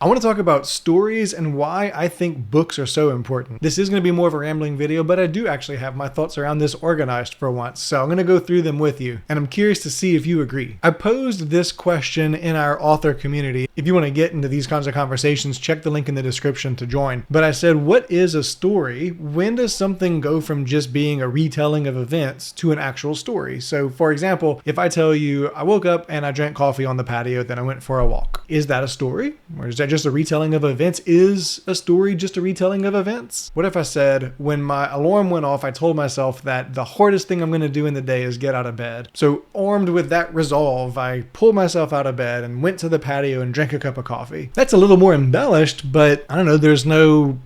I want to talk about stories and why I think books are so important. This is going to be more of a rambling video, but I do actually have my thoughts around this organized for once. So I'm going to go through them with you, and I'm curious to see if you agree. I posed this question in our author community. If you want to get into these kinds of conversations, check the link in the description to join. But I said, what is a story? When does something go from just being a retelling of events to an actual story? So for example, if I tell you I woke up and I drank coffee on the patio, then I went for a walk. Is that a story? Or is that just a retelling of events? Is a story just a retelling of events? What if I said, when my alarm went off, I told myself that the hardest thing I'm going to do in the day is get out of bed. So armed with that resolve, I pulled myself out of bed and went to the patio and drank a cup of coffee. That's a little more embellished, but I don't know, there's no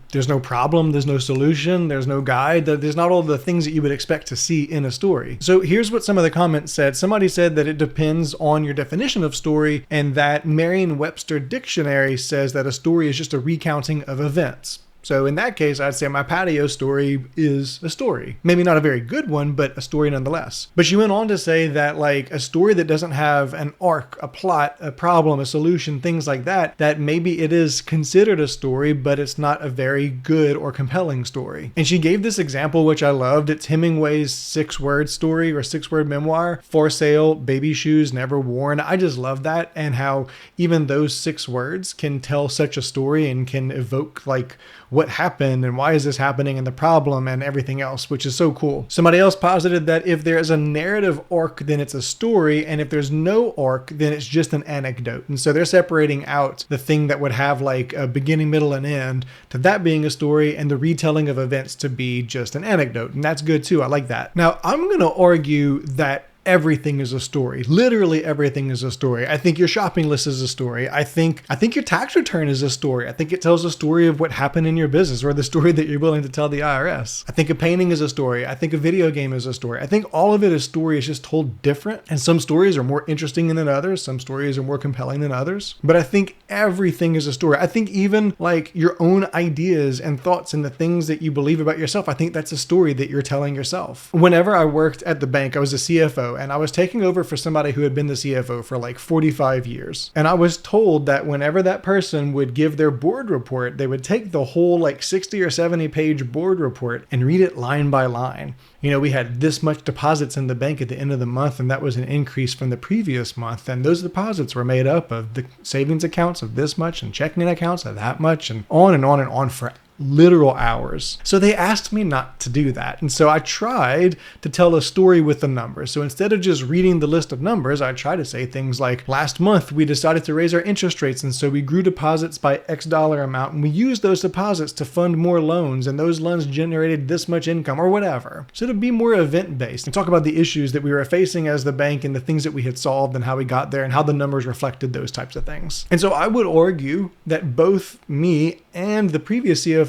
problem, there's no solution, there's no guide, there's not all the things that you would expect to see in a story. So here's what some of the comments said. Somebody said that it depends on your definition of story, and that Merriam-Webster Dictionary says that a story is just a recounting of events. So in that case, I'd say my patio story is a story. Maybe not a very good one, but a story nonetheless. But she went on to say that like a story that doesn't have an arc, a plot, a problem, a solution, things like that, that maybe it is considered a story, but it's not a very good or compelling story. And she gave this example, which I loved. It's Hemingway's 6-word story or 6-word memoir, For Sale, Baby Shoes Never Worn. I just love that, and how even those 6 words can tell such a story and can evoke like what happened and why is this happening and the problem and everything else, which is so cool. Somebody else posited that if there is a narrative arc, then it's a story, and if there's no arc, then it's just an anecdote. And so they're separating out the thing that would have like a beginning, middle, and end to that being a story, and the retelling of events to be just an anecdote. And that's good too. I like that. Now, I'm going to argue that everything is a story. Literally everything is a story. I think your shopping list is a story. I think your tax return is a story. I think it tells a story of what happened in your business, or the story that you're willing to tell the IRS. I think a painting is a story. I think a video game is a story. I think all of it is story. It's just told different. And some stories are more interesting than others. Some stories are more compelling than others. But I think everything is a story. I think even like your own ideas and thoughts and the things that you believe about yourself, I think that's a story that you're telling yourself. Whenever I worked at the bank, I was a CFO, and I was taking over for somebody who had been the CFO for like 45 years. And I was told that whenever that person would give their board report, they would take the whole like 60 or 70 page board report and read it line by line. You know, we had this much deposits in the bank at the end of the month, and that was an increase from the previous month. And those deposits were made up of the savings accounts of this much and checking accounts of that much, and on and on and on for literal hours. So they asked me not to do that. And so I tried to tell a story with the numbers. So instead of just reading the list of numbers, I try to say things like, last month we decided to raise our interest rates, and so we grew deposits by X dollar amount, and we used those deposits to fund more loans, and those loans generated this much income, or whatever. So to be more event-based and talk about the issues that we were facing as the bank and the things that we had solved and how we got there and how the numbers reflected those types of things. And so I would argue that both me and the previous CFO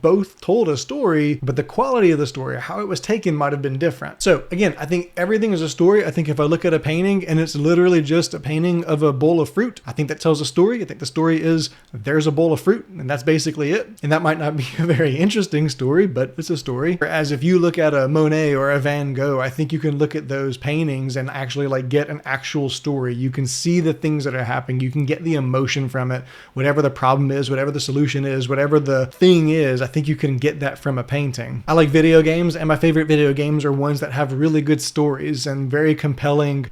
both told a story, but the quality of the story, how it was taken, might have been different. So again, I think everything is a story. I think if I look at a painting and it's literally just a painting of a bowl of fruit, I think that tells a story. I think the story is there's a bowl of fruit, and that's basically it. And that might not be a very interesting story, but it's a story. Whereas if you look at a Monet or a Van Gogh, I think you can look at those paintings and actually like get an actual story. You can see the things that are happening. You can get the emotion from it, whatever the problem is, whatever the solution is, whatever the thing is. I think you can get that from a painting. I like video games, and my favorite video games are ones that have really good stories and very compelling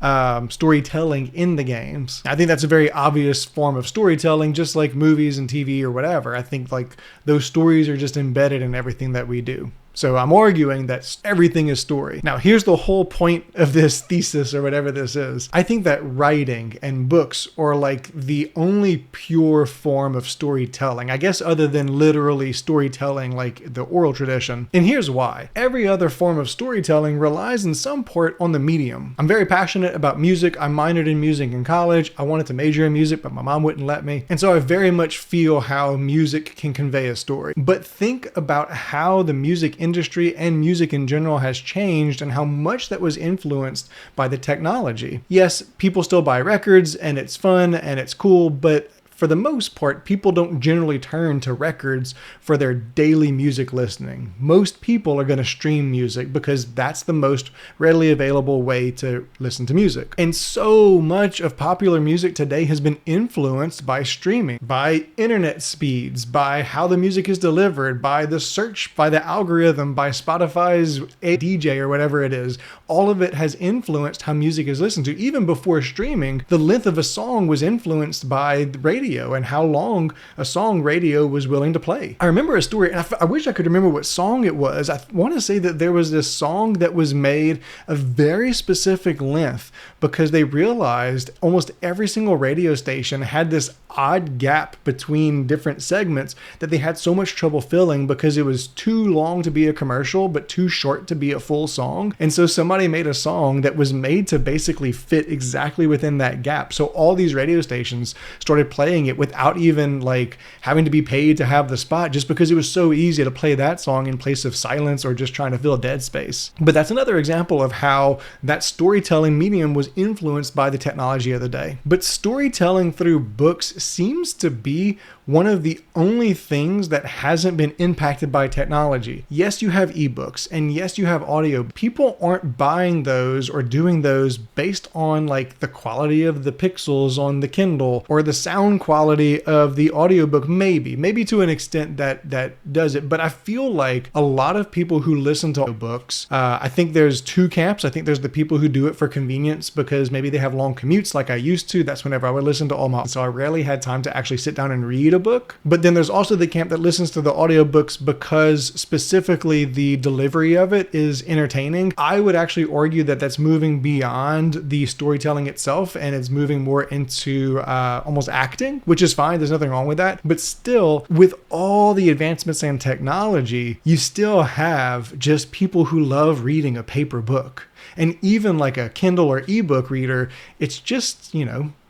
storytelling in the games. I think that's a very obvious form of storytelling, just like movies and TV or whatever. I think like those stories are just embedded in everything that we do. So I'm arguing that everything is story. Now, here's the whole point of this thesis or whatever this is. I think that writing and books are like the only pure form of storytelling, I guess, other than literally storytelling like the oral tradition. And here's why. Every other form of storytelling relies in some part on the medium. I'm very passionate about music. I minored in music in college. I wanted to major in music, but my mom wouldn't let me. And so I very much feel how music can convey a story. But think about how the music industry and music in general has changed and how much that was influenced by the technology. Yes, people still buy records and it's fun and it's cool, but for the most part, people don't generally turn to records for their daily music listening. Most people are going to stream music because that's the most readily available way to listen to music. And so much of popular music today has been influenced by streaming, by internet speeds, by how the music is delivered, by the search, by the algorithm, by Spotify's DJ or whatever it is. All of it has influenced how music is listened to. Even before streaming, the length of a song was influenced by the radio and how long a song radio was willing to play. I remember a story, and I wish I could remember what song it was. I want to say that there was this song that was made a very specific length because they realized almost every single radio station had this odd gap between different segments that they had so much trouble filling because it was too long to be a commercial but too short to be a full song. And so somebody made a song that was made to basically fit exactly within that gap. So all these radio stations started playing it without even like having to be paid to have the spot, just because it was so easy to play that song in place of silence or just trying to fill dead space. But that's another example of how that storytelling medium was influenced by the technology of the day. But storytelling through books seems to be one of the only things that hasn't been impacted by technology. Yes, you have ebooks, and yes, you have audio. People aren't buying those or doing those based on like the quality of the pixels on the Kindle or the sound quality of the audiobook. Maybe to an extent that does it. But I feel like a lot of people who listen to books, I think there's two camps. I think there's the people who do it for convenience because maybe they have long commutes like I used to. That's whenever I would listen to all my, so I rarely had time to actually sit down and read a book. But then there's also the camp that listens to the audiobooks because specifically the delivery of it is entertaining. I would actually argue that that's moving beyond the storytelling itself and it's moving more into almost acting, which is fine. There's nothing wrong with that. But still, with all the advancements in technology, you still have just people who love reading a paper book. And even like a Kindle or ebook reader, it's just,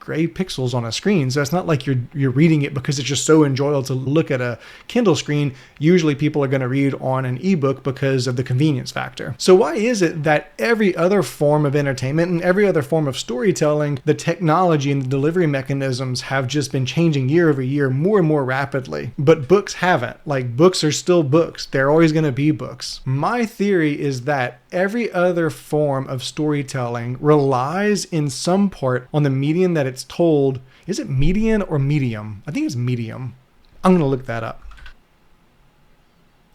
gray pixels on a screen. So it's not like you're reading it because it's just so enjoyable to look at a Kindle screen. Usually people are going to read on an ebook because of the convenience factor. So why is it that every other form of entertainment and every other form of storytelling, the technology and the delivery mechanisms have just been changing year over year more and more rapidly, but books haven't? Like, books are still books. They're always going to be books. My theory is that every other form of storytelling relies in some part on the medium that it's told. Is it median or medium? I think it's medium. I'm going to look that up.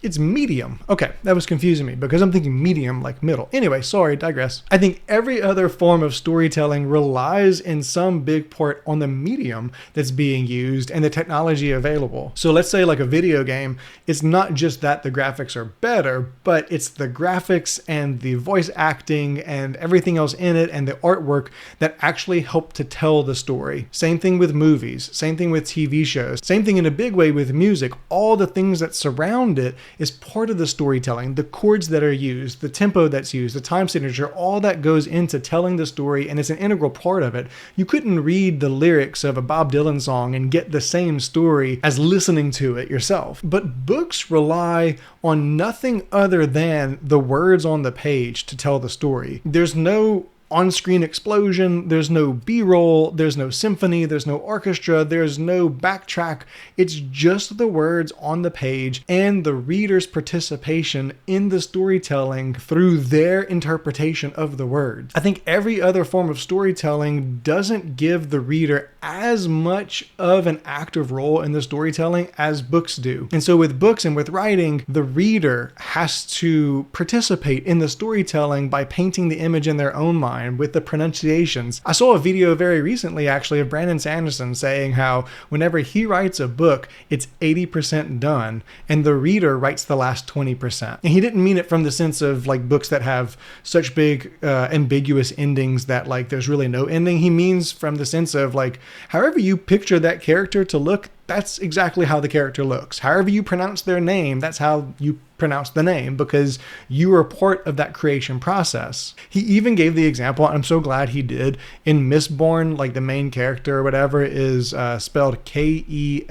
It's medium. Okay, that was confusing me because I'm thinking medium like middle. Anyway, sorry, digress. I think every other form of storytelling relies in some big part on the medium that's being used and the technology available. So let's say like a video game, it's not just that the graphics are better, but it's the graphics and the voice acting and everything else in it and the artwork that actually help to tell the story. Same thing with movies, same thing with TV shows, same thing in a big way with music. All the things that surround it is part of the storytelling. The chords that are used, the tempo that's used, the time signature, all that goes into telling the story and it's an integral part of it. You couldn't read the lyrics of a Bob Dylan song and get the same story as listening to it yourself. But books rely on nothing other than the words on the page to tell the story. There's no on-screen explosion, there's no B-roll, there's no symphony, there's no orchestra, there's no backtrack. It's just the words on the page and the reader's participation in the storytelling through their interpretation of the words. I think every other form of storytelling doesn't give the reader as much of an active role in the storytelling as books do. And so with books and with writing, the reader has to participate in the storytelling by painting the image in their own mind with the pronunciations. I saw a video very recently actually of Brandon Sanderson saying how whenever he writes a book, it's 80% done and the reader writes the last 20%. And he didn't mean it from the sense of like books that have such big ambiguous endings that like there's really no ending. He means from the sense of like however you picture that character to look, that's exactly how the character looks. However you pronounce their name, that's how you pronounce the name because you were part of that creation process. He even gave the example, and I'm so glad he did, in Mistborn, like the main character or whatever is spelled Kelsier.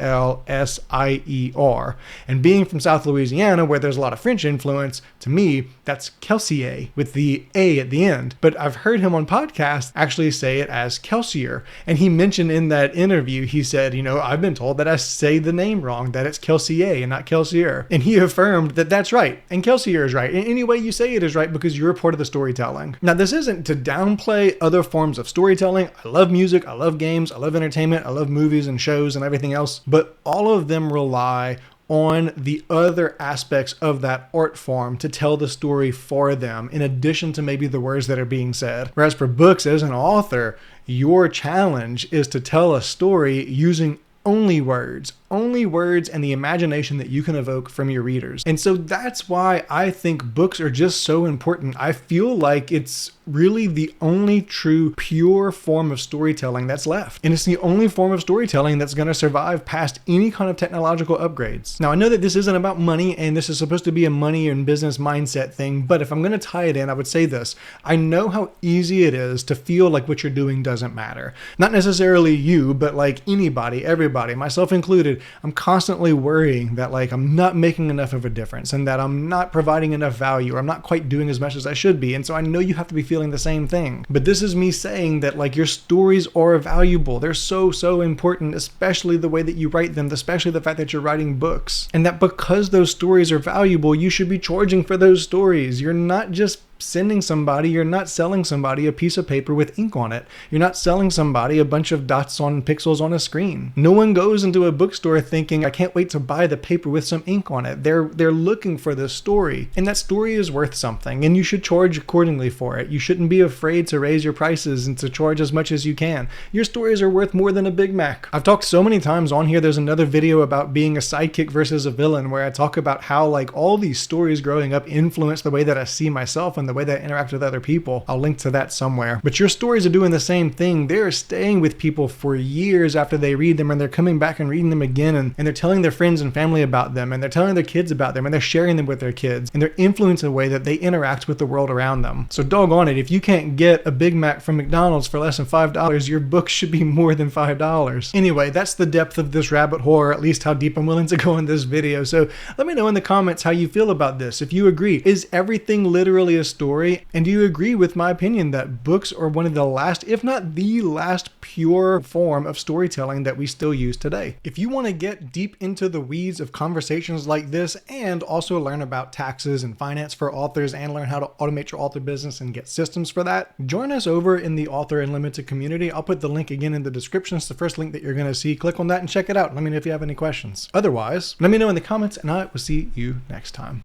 And being from South Louisiana, where there's a lot of French influence, to me, that's Kelsier with the A at the end. But I've heard him on podcasts actually say it as Kelsier. And he mentioned in that interview, he said, I've been told that I say the name wrong, that it's Kelsier and not Kelsier. And he affirmed that that's right. And Kelsier is right. And any way you say it is right because you're a part of the storytelling. Now, this isn't to downplay other forms of storytelling. I love music. I love games. I love entertainment. I love movies and shows and everything else. But all of them rely on the other aspects of that art form to tell the story for them, in addition to maybe the words that are being said. Whereas for books, as an author, your challenge is to tell a story using only words and the imagination that you can evoke from your readers. And so that's why I think books are just so important. I feel like it's really the only true pure form of storytelling that's left. And it's the only form of storytelling that's going to survive past any kind of technological upgrades. Now, I know that this isn't about money and this is supposed to be a money and business mindset thing, but if I'm going to tie it in, I would say this. I know how easy it is to feel like what you're doing doesn't matter. Not necessarily you, but like anybody, everybody, myself included. I'm constantly worrying that like I'm not making enough of a difference and that I'm not providing enough value or I'm not quite doing as much as I should be. And so I know you have to be feeling the same thing. But this is me saying that like your stories are valuable. They're so important, especially the way that you write them, especially the fact that you're writing books. And that because those stories are valuable, you should be charging for those stories. You're not just you're not selling somebody a piece of paper with ink on it. You're not selling somebody a bunch of dots on pixels on a screen. No one goes into a bookstore thinking, I can't wait to buy the paper with some ink on it. They're looking for this story, and that story is worth something, and you should charge accordingly for it. You shouldn't be afraid to raise your prices and to charge as much as you can. Your stories are worth more than a Big Mac. I've talked so many times on here. There's another video about being a sidekick versus a villain where I talk about how like all these stories growing up influence the way that I see myself and the way that I interact with other people. I'll link to that somewhere. But your stories are doing the same thing. They're staying with people for years after they read them, and they're coming back and reading them again, and they're telling their friends and family about them, and they're telling their kids about them, and they're sharing them with their kids, and they're influencing the way that they interact with the world around them. So doggone it, if you can't get a Big Mac from McDonald's for less than $5, your book should be more than $5. Anyway, that's the depth of this rabbit hole, or at least how deep I'm willing to go in this video. So let me know in the comments how you feel about this. If you agree, is everything literally a story? And do you agree with my opinion that books are one of the last, if not the last, pure form of storytelling that we still use today? If you want to get deep into the weeds of conversations like this and also learn about taxes and finance for authors and learn how to automate your author business and get systems for that, join us over in the Author Unlimited community. I'll put the link again in the description. It's the first link that you're going to see. Click on that and check it out. Let me know if you have any questions. Otherwise, let me know in the comments and I will see you next time.